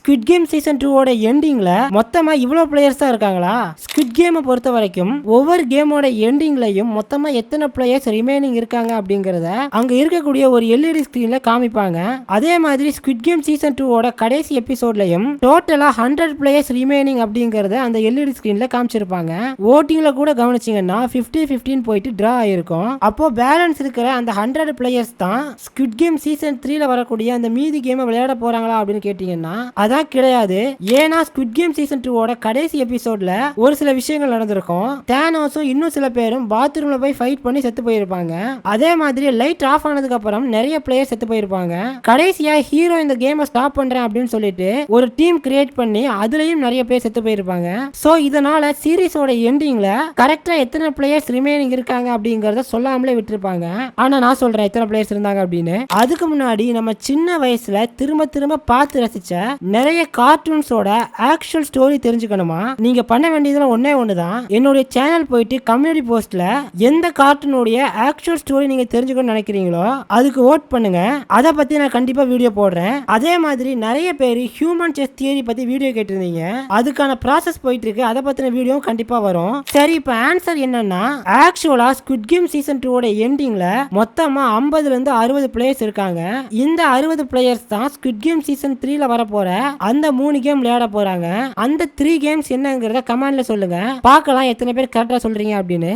Squid game season 2 ஓட எண்டிங்ல மொத்தமா இவ்வளவு பிளேயர்ஸ் தான் இருக்காங்களா? ஸ்குவிட் கேமை பொறுத்த வரைக்கும் ஒவ்வொரு கேமோட எண்டிங்லயும் மொத்தமா எத்தனை பிளேயர்ஸ் ரிமைனிங் இருக்காங்க அப்படிங்கறத அங்க இருக்கக்கூடிய ஒரு எல்இடி ஸ்கிரீன்ல காமிப்பாங்க. அதே மாதிரி ஸ்குவிட் கேம் சீசன் 2 ஓட கடைசி எபிசோட்லயும் டோட்டலா 100 பிளேயர்ஸ் ரிமைனிங் அப்படிங்கறத அந்த எல்இடி ஸ்கிரீன்ல காமிச்சிருப்பாங்க. ஓட்டிங்ல கூட கவனிச்சீங்கன்னா 50-15 போயிட்டு டிரா ஆயிருக்கும். அப்போ பேலன்ஸ் இருக்கிற அந்த 100 பிளேயர்ஸ் தான் ஸ்குவிட் கேம் சீசன் 3ல வரக்கூடிய அந்த மீதி கேமை விளையாட போறாங்களா அப்படின்னு கேட்டீங்கன்னா அதான் கிடையாது. ஏன்னா ஸ்குவிட் கேம் சீசன் 2 ஓட கடைசி எபிசோட்ல ஒரு சில விஷயங்கள் நடந்திருக்கும். தேனோஸும் இன்னும் சில பேரும் பாத்ரூம்ல போய் ஃபைட் பண்ணி செத்து போயிருப்பாங்க. அதே மாதிரி லைட் ஆஃப் ஆனதுக்கு அப்புறம் நிறைய பிளேயர் செத்து போயிருப்பாங்க. கடைசியா ஹீரோ இந்த கேமை ஸ்டாப் பண்றேன் அப்படின்னு சொல்லிட்டு ஒரு டீம் கிரியேட் பண்ணி அதுலயும் நிறைய பேர் செத்து போயிருப்பாங்க. சோ இதனால சீரிஸோட எண்டிங்ல கரெக்டா எத்தனை பிளேயர்ஸ் ரிமைனிங் இருக்காங்க அப்படிங்கறத சொல்லாமலே விட்டுருப்பாங்க. ஆனா நான் சொல்றேன் எத்தனை பிளேயர்ஸ் இருந்தாங்க அப்படின்னு. அதுக்கு முன்னாடி நம்ம சின்ன வயசுல திரும்ப திரும்ப பார்த்து ரசிச்ச நிறைய கார்ட்டூன்ஸோட ஆக்சுவல் ஸ்டோரி தெரிஞ்சுக்கணுமா? நீங்க பண்ண வேண்டியதுல ஒன்னே ஒண்ணுதான். என்னுடைய சேனல் போயிட்டு கம்யூனிட்டி போஸ்ட்ல எந்த கார்ட்டூனுடைய ஆக்சுவல் ஸ்டோரி நீங்க தெரிஞ்சுக்கணும்னு நினைக்கிறீங்களோ அதுக்கு ஓட் பண்ணுங்க. அதை பத்தி நான் கண்டிப்பா வீடியோ போடுறேன். அதே மாதிரி நிறைய பேர் ஹியூமன் செஸ் தியரி பத்தி வீடியோ கேட்டிருந்தீங்க. அதுக்கான ப்ராசஸ் போயிட்டு இருக்கு. அதை பத்தின வீடியோ கண்டிப்பா வரும். சரி, இப்ப ஆன்சர் என்னன்னா ஆக்சுவலா ஸ்குவிட் கேம் சீசன் 2 ஓட எண்டிங்ல மொத்தமா 50 இருந்து 60 பிளேயர்ஸ் இருக்காங்க. இந்த 60 பிளேயர்ஸ் தான் ஸ்குவிட் கேம் சீசன் 3ல வர போற அந்த 3 கேம் விளையாட போறாங்க. அந்த 3 கேம்ஸ் என்னங்கறத கமெண்ட்ல சொல்லுங்க. பார்க்கலாம் எத்தனை பேர் கரெக்டா சொல்றீங்க அப்படின்னு.